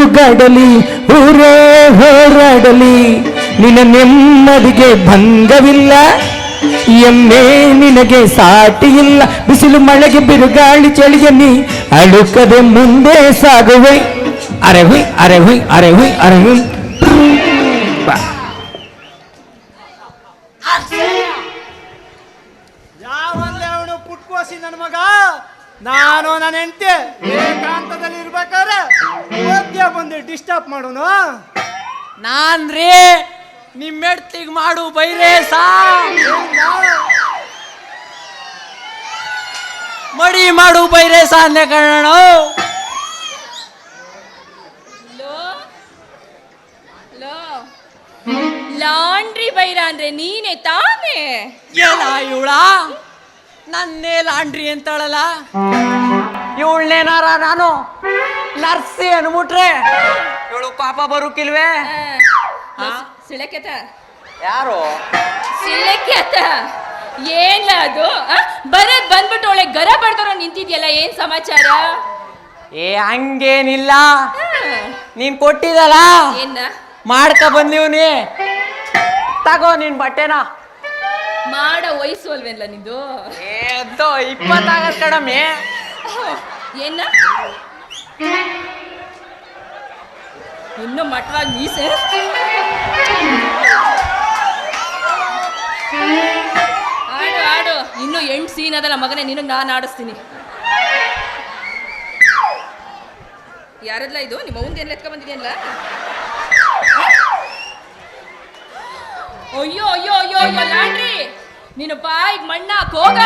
ತೂಗಾಡಲಿ ಊರೇ ಹೋರಾಡಲಿ ನಿನ್ನ ನೆಮ್ಮದಿಗೆ ಭಂಗವಿಲ್ಲ ಎಮ್ಮೆ ನಿನಗೆ ಸಾಟಿ ಇಲ್ಲ ಬಿಸಿಲು ಮಳೆಗೆ ಬಿರುಗಾಳಿ ಚಳಿಗೆ ನೀ ಅಳುಕದೆ ಮುಂದೆ ಸಾಗುವೆ ಅರೆ ಹುಯ್ ಅರೆ ಹುಯ್ ಅರೆ ಹುಯ್ ಅರೆ ಹುಯ್ ಯಾವಲ್ಲೇ ಅವನು ಪುಟ್ಕೋಸಿ ನನ್ನ ಮಗ ನಾನು ನನ್ನ ಹೆಂಡತಿ ಏಕಾಂತದಲ್ಲಿ ಇರ್ಬೇಕಾದ್ರೆ ಮಧ್ಯ ಬಂದು ಡಿಸ್ಟರ್ಬ್ ಮಾಡೋನು ನಾನ್ರಿ ನಿಮ್ಮೆಡ್ತಿಗ್ ಮಾಡು ಬೈರೇಸ ಮಡಿ ಮಾಡು ಬೈರೇಸ ಅಂದೆ ಕಣ ಲಾಂಡ್ರಿ ಬೈರ ಅಂದ್ರೆ ನೀನೆ ತಾನೇ ಏನ ಇವಳ ನನ್ನೇ ಲಾಂಡ್ರಿ ಅಂತಾಳಲ್ಲ ಇವಳನ್ನೇನಾರ ನಾನು ನರ್ಸಿ ಅನ್ಬಿಟ್ರೆ ಇವಳು ಪಾಪ ಬರುಕಿಲ್ವೇ ಸಿಳಕೆತ ಯಾರು ಸಿಳಕೆತ ಏನ ಅದು ಬರದ್ ಬಂದ್ಬಿಟ್ಟು ಒಳ್ಳೆ ಗರ ಬಡ್ತಾರೋ ನಿಂತಿದ್ಯಲ್ಲ ಏನ್ ಸಮಾಚಾರ ಏ ಹಂಗೇನಿಲ್ಲ ನೀನ್ ಕೊಟ್ಟಿದಲ್ಲ ಏನ ಮಾಡ್ಕ ಬಂದಿವ್ನಿ ತಗೋ ನಿನ್ ಬಟ್ಟೆನ ಮಾಡೋ ವಯಸ್ಸು ಅಲ್ವೇನ್ಲ ನಿಂದು ಏದ್ದು 20 ಆಗತ್ ಕಡಮೆ ಏನ ಇನ್ನು ಮಠವಾಗಿ ಮೀಸೆ ಆಡು ಆಡು ಇನ್ನು 8 ಸೀನ್ ಅದಲ್ಲ ಮಗನೇ ನಿನಗೆ ನಾನು ಆಡಿಸ್ತೀನಿ ಯಾರಲ್ಲ ಇದು ನಿಮ್ಮ ಅವಂದು ಏನ್ ಎತ್ಕೊಂಡ್ ಬಂದಿದೆಯಲ್ಲ ಅಯ್ಯೋ ಅಯ್ಯೋ ಅಯ್ಯೋ ಅಯ್ಯೋ ಲಾಂಡ್ರಿ ನೀನು ಬಾಯಿಗೆ ಮಣ್ಣ ಹೋಗ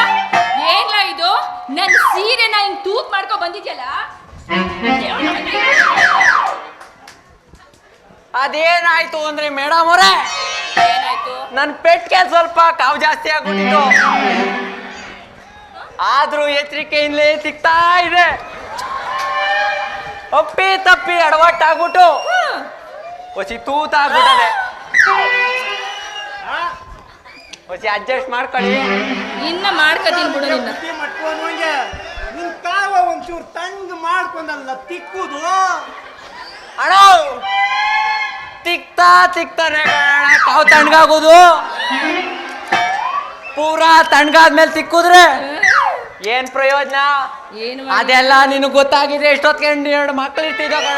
ಏನ್ಲ ಇದು ನನ್ನ ಸೀರೆನ ಹಿಂಗ್ ತೂಕ್ ಮಾಡ್ಕೊ ಬಂದಿದ್ಯಲ್ಲ ಅದೇನಾಯ್ತು ಅಂದ್ರೆ ಮೇಡಮ್ ಅವರೇ ಏನಾಯ್ತು ನನ್ ಪೆಟ್ಗೆ ಸ್ವಲ್ಪ ಕಾವು ಜಾಸ್ತಿ ಆಗ್ಬಿಟ್ಟಿತ್ತು ಆದ್ರೂ ಎಚ್ಚರಿಕೆಯಿಂದಲೇ ಸಿಗ್ತಾ ಇದೆ ಅಪ್ಪಿ ತಪ್ಪಿ ಅಡವಟ್ಟಾಗ್ಬಿಟ್ಟು ಹೊಸಿ ತೂತಾಗ್ಬಿಟ್ಟದೆ ಹೊಸಿ ಅಡ್ಜಸ್ಟ್ ಮಾಡ್ಕೊಳ್ಳಿ ಇನ್ನ ಮಾಡ್ಕೊತೀನಿ ಬಿಡು ನಿನ್ನ ಬುದ್ಧಿ ಮಟ್ಕೊಂಡಂಗೆ ನಿನ್ ಕಾವ ಒಂಚೂರು ತಂಗ್ ಮಾಡ್ಕೊಂಡಲ್ಲ ತಿಕ್ಕುದು ಅಣ್ಣ ತಿಕ್ತಾನೆ ಕಾವು ತಣ್ಣಗಾಗೋದು ಪೂರಾ ತಣ್ಣಗಾದ್ಮೇಲೆ ತಿಕ್ಕುದ್ರೆ ಏನ್ ಪ್ರಯೋಜನ ಏನು ಅದೆಲ್ಲ ನಿನಗ್ ಗೊತ್ತಾಗಿದೆ ಎಷ್ಟೊತ್ಕೊಂಡು 2 ಮಕ್ಳು ಇಟ್ಟಿದ್ದ ಕಣ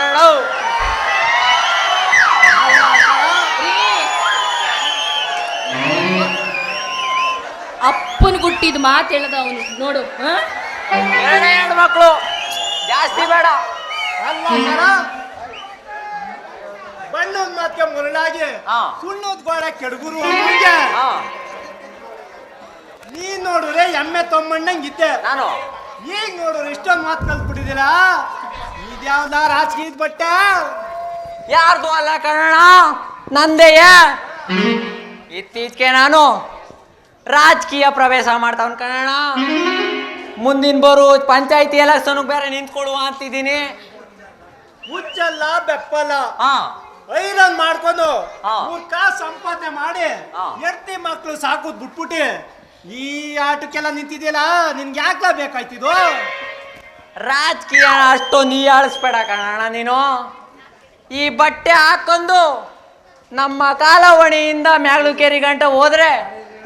ಅಪ್ಪನ ಗುಟ್ಟಿದ ಮಾತು ಹೇಳದ ಅವನು ನೋಡು ಎರಡು ಮಕ್ಳು ಜಾಸ್ತಿ ಬೇಡ ಅಲ್ಲ ಬಣ್ಣದ ಮಾತ್ಗೆ ಮುರಳಾಗಿ ಹಾ. ಸುಣ್ಣದ ಗೋಡ ಕೆಡಗುರು ಅನ್ನೋಂಗೆ ಹಾ ನೀನ್ ನೋಡಿದ್ರೆ ಎಮ್ಮೆ ತೊಂಬಣ್ಣಂಗಿದ್ದೆ ನಾನು ಈಗ ನೋಡಿದ್ರೆ ಇಷ್ಟೊಂದು ಮಾತು ಕಲ್ತ್ಬಿಟ್ಟಿದ್ದೀರಾ ಇದ್ಯಾವ್ದ ರಾಜಕೀಯದ ಬಟ್ಟೆ ಯಾರ್ದು ಅಲ್ಲ ಕಣ ನಂದೆಯ ಇತ್ತೀಚೆಗೆ ನಾನು ರಾಜಕೀಯ ಪ್ರವೇಶ ಮಾಡ್ತಾವನ್ ಕಣ ಮುಂದಿನ ಬರು ಪಂಚಾಯತಿ ಎಲೆಕ್ಷನ್ ಬೇರೆ ನಿಂತ್ಕೊಡುವ ಅಂತಿದ್ದೀನಿ ಹುಚ್ಚಲ್ಲ ಬೆಪ್ಪಲ್ಲ ಹಾ ಐರನ್ ಮಾಡ್ಕೊಂಡು ಹಾ. 3 ಕಾಸು ಸಂಪಾದನೆ ಮಾಡಿ ಹಾ. ಎರ್ತಿ ಮಕ್ಳು ಸಾಕುದ್ ಬಿಟ್ಬಿಟ್ಟು ಈ ಆಟಕ್ಕೆಲ್ಲ ನಿಂತಿದ್ಯಲ್ಲ ನಿನ್ಗೆ ಯಾಕ ಬೇಕಾಯ್ತಿದು ರಾಜಕೀಯ ಅಷ್ಟೊಂದು ನೀ ಆಳಿಸ್ಬೇಡ ಕಣ ನೀನು ಈ ಬಟ್ಟೆ ಹಾಕೊಂಡು ನಮ್ಮ ಕಾಲವಣಿಯಿಂದ ಮ್ಯಾಗ್ಲುಕೇರಿ ಗಂಟ ಹೋದ್ರೆ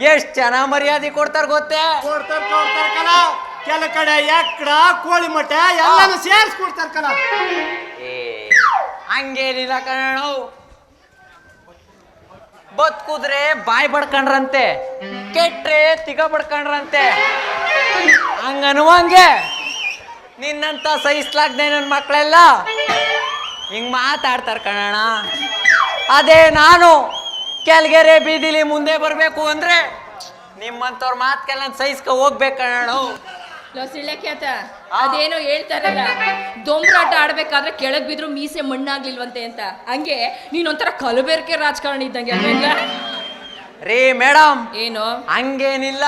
ಎಷ್ಟು ಜನ ಮರ್ಯಾದೆ ಕೊಡ್ತಾರ ಗೊತ್ತೇ ಕೊಡ್ತಾರ ಕಲ ಕೆಲ ಕಡೆ ಎಕ್ಕಡ ಕೋಳಿ ಮೊಟ್ಟೆ ಎಲ್ಲಾನು ಸೇರಿಸ್ಕೊಡ್ತಾರ ಕಲ ಹಂಗೇನಿಲ್ಲ ಕಣ ಬದುಕುದ್ರೆ ಬಾಯ್ ಬಡ್ಕೊಂಡ್ರಂತೆ ಕೆಟ್ರೆ ತಿಗ ಬಡ್ಕೊಂಡ್ರಂತೆ ಹಂಗನ್ನುವಂಗೆ ನಿನ್ನಂತ ಸಹಿಸ್ಲಾಗ್ದೆ ನನ್ನ ಮಕ್ಕಳೆಲ್ಲ ಹಿಂಗ್ ಮಾತಾಡ್ತಾರ ಕಣಣ್ಣ ಅದೇ ನಾನು ಕೆಲ್ಗೆರೆ ಬೀದಿಲಿ ಮುಂದೆ ಬರ್ಬೇಕು ಅಂದ್ರೆ ನಿಮ್ಮಂತವ್ರ ಮಾತ್ಕೆಲ್ಲ ಸಹಿಸ್ಕೊ ಹೋಗ್ಬೇಕು ಕಣಣ್ಣ ಸಿಳ್ಳಕ್ಯಾತ ಅದೇನೋ ಹೇಳ್ತಾರಲ್ಲ ದೊಂಬ್ರಾಟ ಆಡ್ಬೇಕಾದ್ರೆ ಕೆಳಗ್ ಬಿದ್ರು ಮೀಸೆ ಮಣ್ಣಾಗ್ಲಿಲ್ವಂತೆ ಅಂತ ಹಂಗೆ ನೀನೊಂಥರ ಕಲಬೆರಕೆ ರಾಜಕಾರಣಿ ಇದ್ದಂಗೆ ಅಲ್ವೇನ್ಲ ರೀ ಮೇಡಮ್ ಏನು ಹಂಗೇನಿಲ್ಲ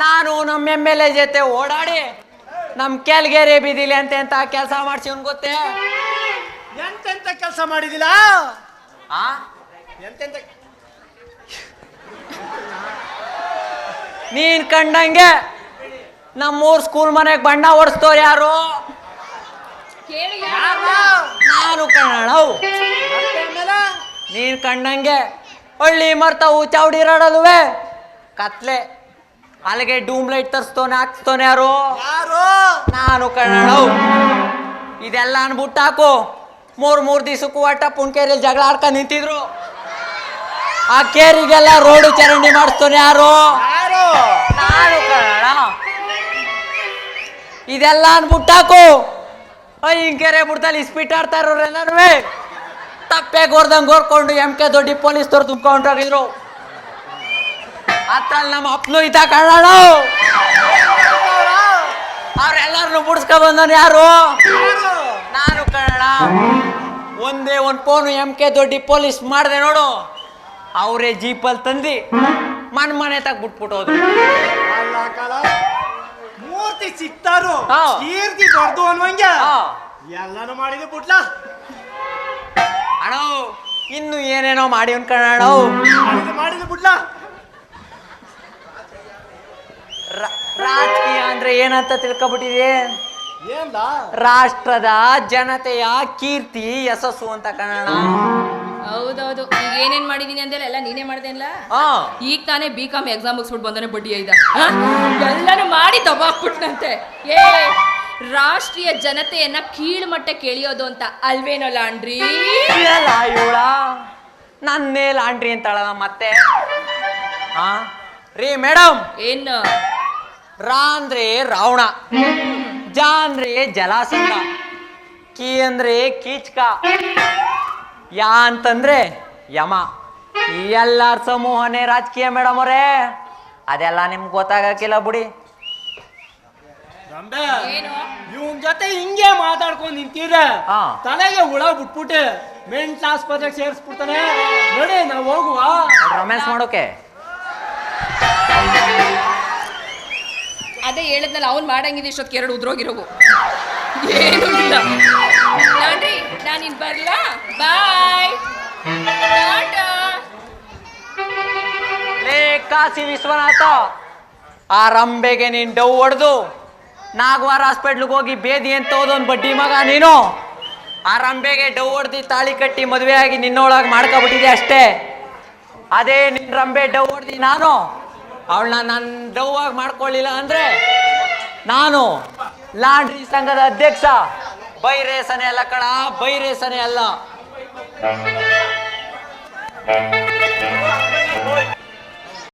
ನಾನು ನಮ್ಮ MLA ಜೊತೆ ಓಡಾಡಿ ನಮ್ ಕೆಲ್ಗೆರೆ ಬೀದಿಲಿ ಅಂತ ಕೆಲಸ ಮಾಡ್ಸಿವ್ನ್ ಗೊತ್ತೇ ಎಂತೆಂತ ಕೆಲಸ ಮಾಡಿದಿಲ್ಲ ಆ ಎಂತೆಂತ ನೀನ್ ಕಂಡಂಗೆ ನಮ್ಮೂರ್ ಸ್ಕೂಲ್ ಮನೆಗೆ ಬಣ್ಣ ಹೊಡ್ಸ್ತೋರ್ ಯಾರು ಕೇಳಿ ಯಾರು? ನಾನು ಮತ್ತೆ ಆಮೇಲೆ ನೀನ್ ಕಂಡಂಗೆ ಹಳ್ಳಿ ಮರ್ತಾವು ಚಾವಡಿ ರಾಡಲ್ವೇ ಕತ್ಲೆ ಅಲ್ಲಿಗೆ ಡೂಮ್ ಲೈಟ್ ತರಿಸ್ತೋನೆ ಹಾಕ್ಸ್ತೋನೆ ಯಾರು ಯಾರು ನಾನು ಕನ್ನಡ ಇದೆಲ್ಲ ಅನ್ಬಿಟ್ಟಾಕು ಮೂರ್ ದಿವಸಕ್ಕೂ ಒಟ್ಟ ಪುಣ್ಕೇರಿಯಲ್ಲಿ ಜಗಳ ಆಡ್ಕೊಂಡು ನಿಂತಿದ್ರು ಆ ಕೇರಿಗೆಲ್ಲ ರೋಡು ಚರಂಡಿ ಮಾಡಿಸ್ತೋನೆ ಯಾರು ಯಾರು ನಾನು ಕನ್ನಡ ಇದೆಲ್ಲ ಅನ್ಬಿಟ್ಟಾಕು ಹಿಂಕೆರೆ ಬಿಡ್ತಲ್ಲಿ ಇಸ್ಪಿಟ್ ಆಡ್ತಾ ಇರೋರೆಲ್ಲರೂ ತಪ್ಪೆ ಗೋರ್ದಂಗ್ ಗೋರ್ಕೊಂಡು MK ದೊಡ್ಡ ಪೊಲೀಸ್ದವ್ರು ತುಂಬ್ಕೊಂಡೋಗಿದ್ರು ಅತ್ತಲ್ಲಿ ನಮ್ಮ ಅಪ್ಪನು ಇದ್ದ ಕನ್ನಡ ಅವ್ರೆಲ್ಲರನ್ನು ಬುಡ್ಸ್ಕೊ ಬಂದವನು ಯಾರು ನಾನು ಕನ್ನಡ ಒಂದೇ ಒಂದು ಫೋನು MK ದೊಡ್ಡ ಪೊಲೀಸ್ ಮಾಡಿದೆ ನೋಡು ಅವರೇ ಜೀಪಲ್ಲಿ ತಂದು ಮನೆ ತಗ ಬಿಟ್ಬಿಟ್ಟು ಹೋದ್ರು ಅಲ್ಲ ಕಲ ಮೂರ್ತಿ ಸಿಕ್ತಾರು ಹಾ. ಕೀರ್ತಿ ದೊಡ್ಡದು ಅನ್ನುವಂಗೆ ಹಾ. ಎಲ್ಲಾನು ಮಾಡಿದೆ ಬಿಟ್ಲ ಅಣ್ಣ ಇನ್ನು ಏನೇನೋ ಮಾಡಿ ಅನ್ಕಣ ಮಾಡಿದೆ ಬಿಟ್ಲ ರಾಜಕೀಯ ಅಂದ್ರೆ ಏನಂತ ತಿಳ್ಕೊಬಿಟ್ಟಿದೆ ಏನ್ಲ ರಾಷ್ಟ್ರದ ಜನತೆಯ ಕೀರ್ತಿ ಯಶಸ್ಸು ಅಂತ ಕನ್ನಡ ಹೌದೌದು ಈಗ ಏನೇನ್ ಮಾಡಿದೀನಿ ಅಂದೆಲ್ಲ ಎಲ್ಲ ನೀನೇ ಮಾಡ್ದೆ ಅಲ್ಲ ಹಾ ಈಗ ತಾನೇ BCom ಎಕ್ಸಾಮ್ ಮುಗಿಸ್ಬಿಟ್ಟು ಬಂದಾನೆ ಬಡ್ಡಿ ಐದ ಎಲ್ಲಾನು ಮಾಡಿ ದಬಾಕ್ಬಿಟ್ನಂತೆ ಏ ರಾಷ್ಟ್ರೀಯ ಜನತೆಯನ್ನ ಕೀಳ್ಮಟ್ಟಕ್ಕೆ ಎಳಿಯೋದು ಅಂತ ಅಲ್ವೇನೋ ಲಾಂಡ್ರಿ ಇರಲ್ಲ ಇವಳ ನನ್ನೇ ಲಾಂಡ್ರಿ ಅಂತಾಳಲ್ಲ ಮತ್ತೆ ಹಾ ರೀ ಮೇಡಮ್ ಏನು ರಾ ಅಂದ್ರೆ ರಾವಣ ಜ ಅಂದ್ರೆ ಜಲಾಸಂಧ ಕಿ ಅಂದ್ರೆ ಕೀಚಕ ಯಾ ಅಂತಂದ್ರೆ ಯಮ ಈ ಎಲ್ಲಾರ ಸಮೂಹನೇ ರಾಜಕೀಯ ಮೇಡಮ್ ಅವರೇ ಅದೆಲ್ಲ ನಿಮ್ಗೆ ಗೊತ್ತಾಗಕ್ಕಿಲ್ಲ ಬಿಡಿ ರಂಬೆ ಏನು ಇವನ್ ಜೊತೆ ಹಿಂಗೆ ಮಾತಾಡ್ಕೊಂಡ್ ನಿಂತಿರ ಹಾ. ತಲೆಗೆ ಹುಳ ಬಿಟ್ಬಿಟ್ಟು ಮೆಂಟ್ಲ್ ಆಸ್ಪತ್ರೆಗೆ ಸೇರಿಸ್ಬಿಡ್ತಾನೆ ನೋಡಿ ನಾವ್ ಹೋಗುವ ರೊಮ್ಯಾನ್ಸ್ ಮಾಡೋಕೆ ಅದೇ ಹೇಳಿದ್ನಲ್ಲ ಅವ್ನು ಮಾಡಂಗಿದೆ ಇಷ್ಟೊತ್ತಿಗೆ 2 ಉದ್ರೋಗಿರೋವು ಏನೂ ಇಲ್ಲ ಲಾಂಡ್ರಿ ನಾನು ಇನ್ ಬರ್ಲಾ ಬಾಯ್ ಟಾಟಾ ಲೇ ಕಾಶಿ ವಿಶ್ವನಾಥ ಆ ರಂಬೆಗೆ ನೀನ್ ಡವ್ ಹೊಡೆದು ನಾಗವಾರ ಹಾಸ್ಪಿಟ್ಲಿಗೆ ಹೋಗಿ ಬೇದಿ ಅಂತ ಹೋದೊಂದು ಬಡ್ಡಿ ಮಗ ನೀನು ಆ ರಂಬೆಗೆ ಡವ್ ಹೊಡೆದು ತಾಳಿ ಕಟ್ಟಿ ಮದುವೆ ಆಗಿ ನಿನ್ನೊಳಗೆ ಮಾಡ್ಕೊಬಿಟ್ಟಿದೆ ಅಷ್ಟೇ ಅದೇ ನಿನ್ನ ರಂಬೆ ಡವ್ ಹೊಡೆದು ನಾನು ಅವಳನ್ನ ನನ್ನ ಡವ್ ಆಗಿ ಮಾಡ್ಕೊಳ್ಳಿಲ್ಲ ಅಂದ್ರೆ ನಾನು ಲಾಂಡ್ರಿ ಸಂಘದ ಅಧ್ಯಕ್ಷ ಬೈರೇಸನೆ ಅಲ್ಲ ಕಣ ಬೈರೇಸನೆ ಅಲ್ಲ